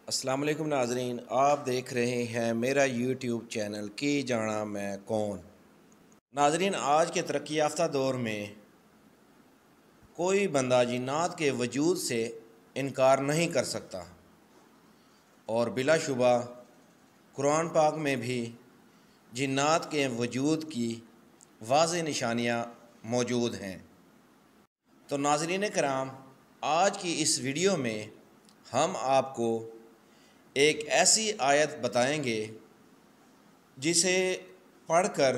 السلام علیکم ناظرین، آپ دیکھ رہے ہیں میرا یوٹیوب چینل کی جانا میں کون۔ ناظرین، آج کے ترقی یافتہ دور میں کوئی بندہ جنات کے وجود سے انکار نہیں کر سکتا، اور بلا شبہ قرآن پاک میں بھی جنات کے وجود کی واضح نشانیاں موجود ہیں۔ تو ناظرین کرام، آج کی اس ویڈیو میں ہم آپ کو ایک ایسی آیت بتائیں گے جسے پڑھ کر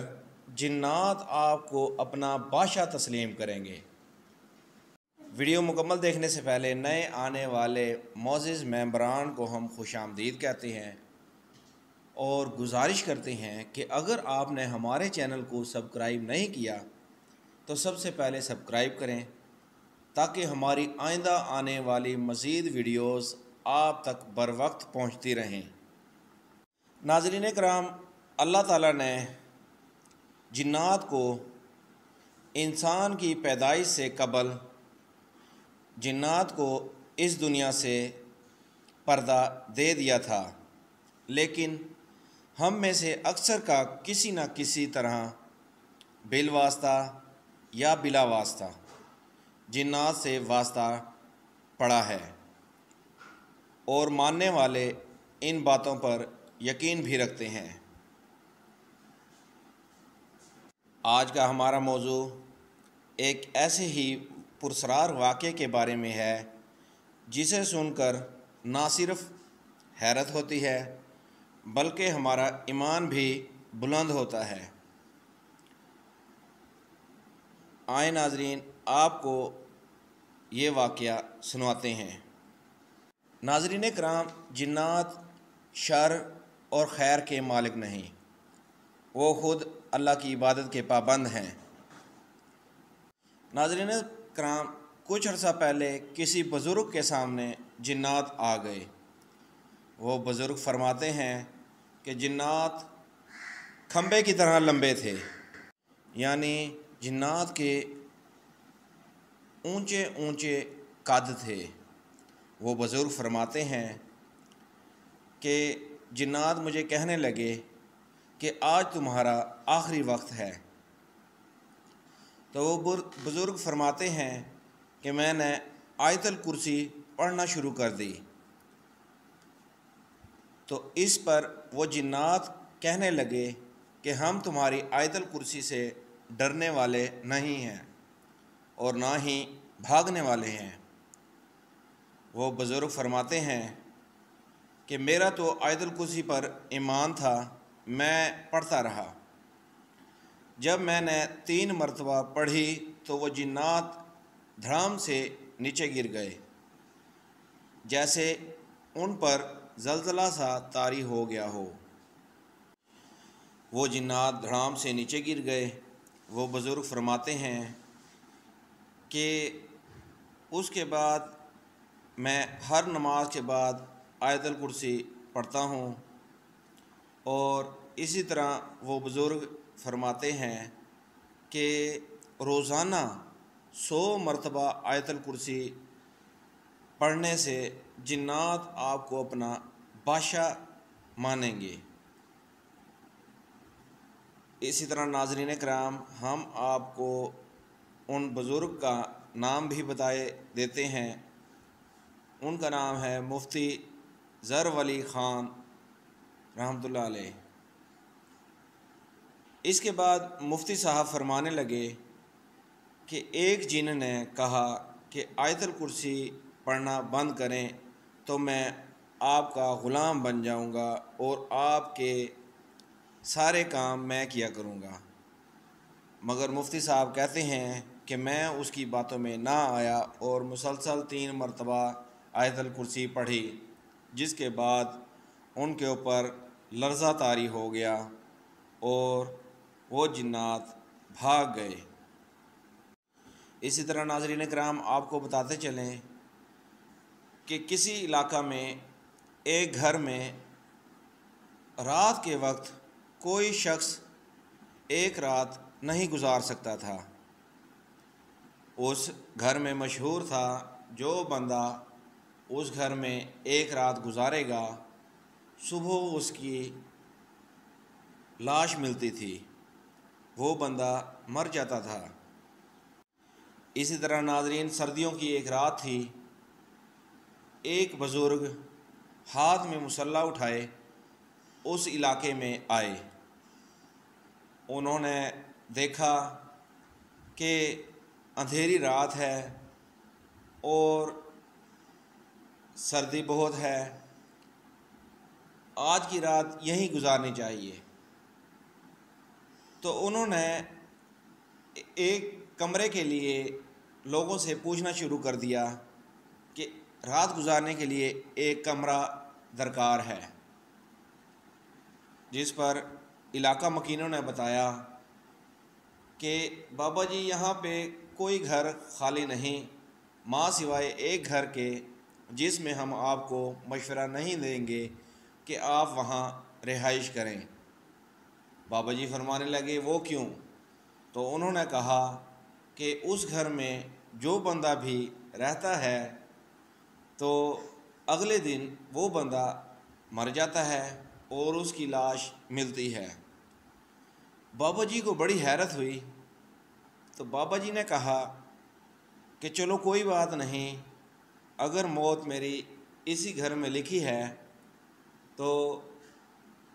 جنات آپ کو اپنا بادشاہ تسلیم کریں گے۔ ویڈیو مکمل دیکھنے سے پہلے نئے آنے والے معزز ممبران کو ہم خوش آمدید کہتے ہیں اور گزارش کرتے ہیں کہ اگر آپ نے ہمارے چینل کو سبسکرائب نہیں کیا تو سب سے پہلے سبسکرائب کریں تاکہ ہماری آئندہ آنے والی مزید ویڈیوز آپ تک بر وقت پہنچتی رہیں۔ ناظرین کرام، اللہ تعالیٰ نے جنات کو انسان کی پیدائش سے قبل جنات کو اس دنیا سے پردہ دے دیا تھا، لیکن ہم میں سے اکثر کا کسی نہ کسی طرح بالواسطہ یا بلا واسطہ جنات سے واسطہ پڑا ہے، اور ماننے والے ان باتوں پر یقین بھی رکھتے ہیں۔ آج کا ہمارا موضوع ایک ایسے ہی پراسرار واقعے کے بارے میں ہے جسے سن کر نہ صرف حیرت ہوتی ہے بلکہ ہمارا ایمان بھی بلند ہوتا ہے۔ آئیں ناظرین، آپ کو یہ واقعہ سناتے ہیں۔ ناظرین کرام، جنات شر اور خیر کے مالک نہیں، وہ خود اللہ کی عبادت کے پابند ہیں۔ ناظرین کرام، کچھ عرصہ پہلے کسی بزرگ کے سامنے جنات آ گئے۔ وہ بزرگ فرماتے ہیں کہ جنات کھمبے کی طرح لمبے تھے، یعنی جنات کے اونچے اونچے قد تھے۔ وہ بزرگ فرماتے ہیں کہ جنات مجھے کہنے لگے کہ آج تمہارا آخری وقت ہے۔ تو وہ بزرگ فرماتے ہیں کہ میں نے آیت الکرسی پڑھنا شروع کر دی، تو اس پر وہ جنات کہنے لگے کہ ہم تمہاری آیت الکرسی سے ڈرنے والے نہیں ہیں اور نہ ہی بھاگنے والے ہیں۔ وہ بزرگ فرماتے ہیں کہ میرا تو آیت الکرسی پر ایمان تھا، میں پڑھتا رہا۔ جب میں نے 3 مرتبہ پڑھی تو وہ جنات دھڑام سے نیچے گر گئے، جیسے ان پر زلزلہ سا طاری ہو گیا ہو۔ وہ جنات دھڑام سے نیچے گر گئے۔ وہ بزرگ فرماتے ہیں کہ اس کے بعد میں ہر نماز کے بعد آیت الکرسی پڑھتا ہوں، اور اسی طرح وہ بزرگ فرماتے ہیں کہ روزانہ 100 مرتبہ آیت الکرسی پڑھنے سے جنات آپ کو اپنا بادشاہ مانیں گے۔ اسی طرح ناظرین کرام، ہم آپ کو ان بزرگ کا نام بھی بتائے دیتے ہیں۔ ان کا نام ہے مفتی ظہر ولی خان رحمۃ اللہ علیہ۔ اس کے بعد مفتی صاحب فرمانے لگے کہ ایک جن نے کہا کہ آیت الکرسی پڑھنا بند کریں تو میں آپ کا غلام بن جاؤں گا اور آپ کے سارے کام میں کیا کروں گا، مگر مفتی صاحب کہتے ہیں کہ میں اس کی باتوں میں نہ آیا اور مسلسل 3 مرتبہ آیت الکرسی پڑھی، جس کے بعد ان کے اوپر لرزہ طاری ہو گیا اور وہ جنات بھاگ گئے۔ اسی طرح ناظرین کرام، آپ کو بتاتے چلیں کہ کسی علاقہ میں ایک گھر میں رات کے وقت کوئی شخص ایک رات نہیں گزار سکتا تھا۔ اس گھر میں مشہور تھا جو بندہ اس گھر میں ایک رات گزارے گا، صبح اس کی لاش ملتی تھی، وہ بندہ مر جاتا تھا۔ اسی طرح ناظرین، سردیوں کی ایک رات تھی، ایک بزرگ ہاتھ میں مسلح اٹھائے اس علاقے میں آئے۔ انہوں نے دیکھا کہ اندھیری رات ہے اور سردی بہت ہے، آج کی رات یہیں گزارنی چاہیے۔ تو انہوں نے ایک کمرے کے لیے لوگوں سے پوچھنا شروع کر دیا کہ رات گزارنے کے لیے ایک کمرہ درکار ہے، جس پر علاقہ مکینوں نے بتایا کہ بابا جی یہاں پہ کوئی گھر خالی نہیں، ماں سوائے ایک گھر کے، جس میں ہم آپ کو مشورہ نہیں دیں گے کہ آپ وہاں رہائش کریں۔ بابا جی فرمانے لگے وہ کیوں؟ تو انہوں نے کہا کہ اس گھر میں جو بندہ بھی رہتا ہے تو اگلے دن وہ بندہ مر جاتا ہے اور اس کی لاش ملتی ہے۔ بابا جی کو بڑی حیرت ہوئی، تو بابا جی نے کہا کہ چلو کوئی بات نہیں، اگر موت میری اسی گھر میں لکھی ہے تو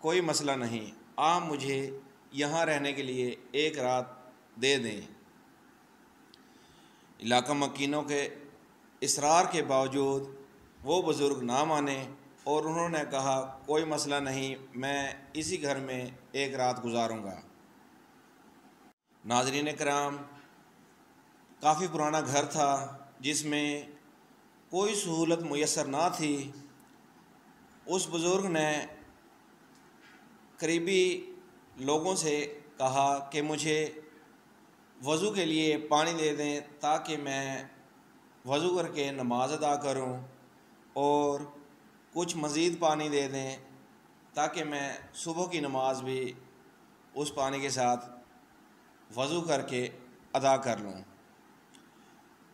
کوئی مسئلہ نہیں، آپ مجھے یہاں رہنے کے لیے ایک رات دے دیں۔ علاقہ مکینوں کے اصرار کے باوجود وہ بزرگ نہ مانے اور انہوں نے کہا کوئی مسئلہ نہیں، میں اسی گھر میں ایک رات گزاروں گا۔ ناظرین کرام، کافی پرانا گھر تھا جس میں کوئی سہولت میسر نہ تھی۔ اس بزرگ نے قریبی لوگوں سے کہا کہ مجھے وضو کے لیے پانی دے دیں تاکہ میں وضو کر کے نماز ادا کروں، اور کچھ مزید پانی دے دیں تاکہ میں صبح کی نماز بھی اس پانی کے ساتھ وضو کر کے ادا کر لوں۔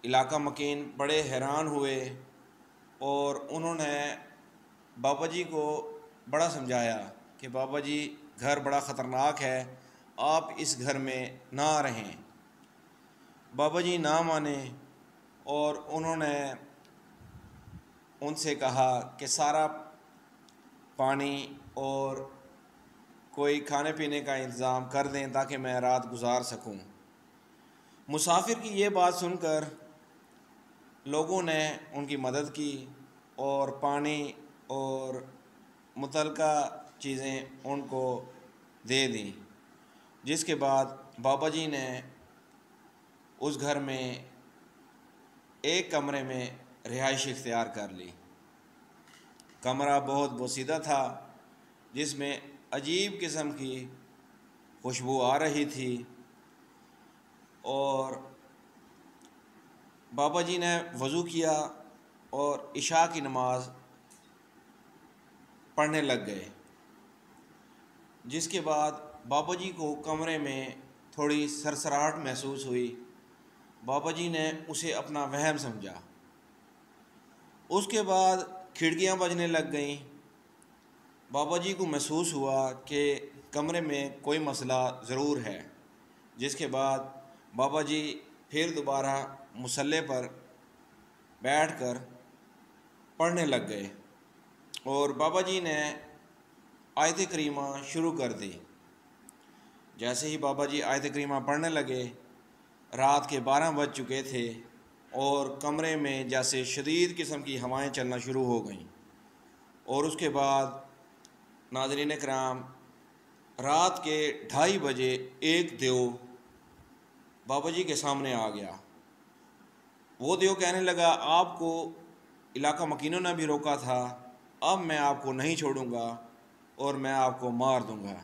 علاقہ مکین بڑے حیران ہوئے اور انہوں نے بابا جی کو بڑا سمجھایا کہ بابا جی گھر بڑا خطرناک ہے، آپ اس گھر میں نہ رہیں۔ بابا جی نہ مانے اور انہوں نے ان سے کہا کہ سارا پانی اور کوئی کھانے پینے کا انتظام کر دیں تاکہ میں رات گزار سکوں۔ مسافر کی یہ بات سن کر لوگوں نے ان کی مدد کی اور پانی اور متعلقہ چیزیں ان کو دے دیں، جس کے بعد بابا جی نے اس گھر میں ایک کمرے میں رہائش اختیار کر لی۔ کمرہ بہت بوسیدہ تھا، جس میں عجیب قسم کی خوشبو آ رہی تھی، اور بابا جی نے وضو کیا اور عشاء کی نماز پڑھنے لگ گئے، جس کے بعد بابا جی کو کمرے میں تھوڑی سرسراہٹ محسوس ہوئی۔ بابا جی نے اسے اپنا وہم سمجھا۔ اس کے بعد کھڑکیاں بجنے لگ گئیں۔ بابا جی کو محسوس ہوا کہ کمرے میں کوئی مسئلہ ضرور ہے، جس کے بعد بابا جی پھر دوبارہ مصلے پر بیٹھ کر پڑھنے لگ گئے اور بابا جی نے آیت کریمہ شروع کر دی۔ جیسے ہی بابا جی آیت کریمہ پڑھنے لگے، رات کے 12 بج چکے تھے اور کمرے میں جیسے شدید قسم کی ہوائیں چلنا شروع ہو گئیں، اور اس کے بعد ناظرین کرام، رات کے 2:30 بجے ایک دیو بابا جی کے سامنے آ گیا۔ وہ دیو کہنے لگا آپ کو علاقہ مکینوں نے بھی روکا تھا، اب میں آپ کو نہیں چھوڑوں گا اور میں آپ کو مار دوں گا۔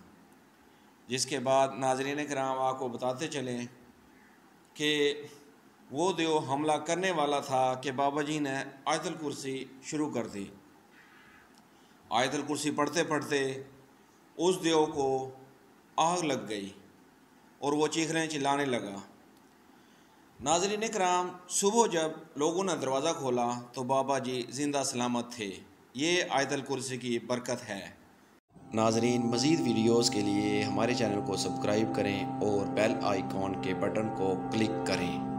جس کے بعد ناظرین کرام آپ کو بتاتے چلیں کہ وہ دیو حملہ کرنے والا تھا کہ بابا جی نے آیت الکرسی شروع کر دی۔ آیت الکرسی پڑھتے پڑھتے اس دیو کو آگ لگ گئی اور وہ چیخنے چلانے لگا۔ ناظرین کرام، صبح جب لوگوں نے دروازہ کھولا تو بابا جی زندہ سلامت تھے۔ یہ آیت الکرسی کی برکت ہے۔ ناظرین، مزید ویڈیوز کے لیے ہمارے چینل کو سبسکرائب کریں اور بیل آئیکن کے بٹن کو کلک کریں۔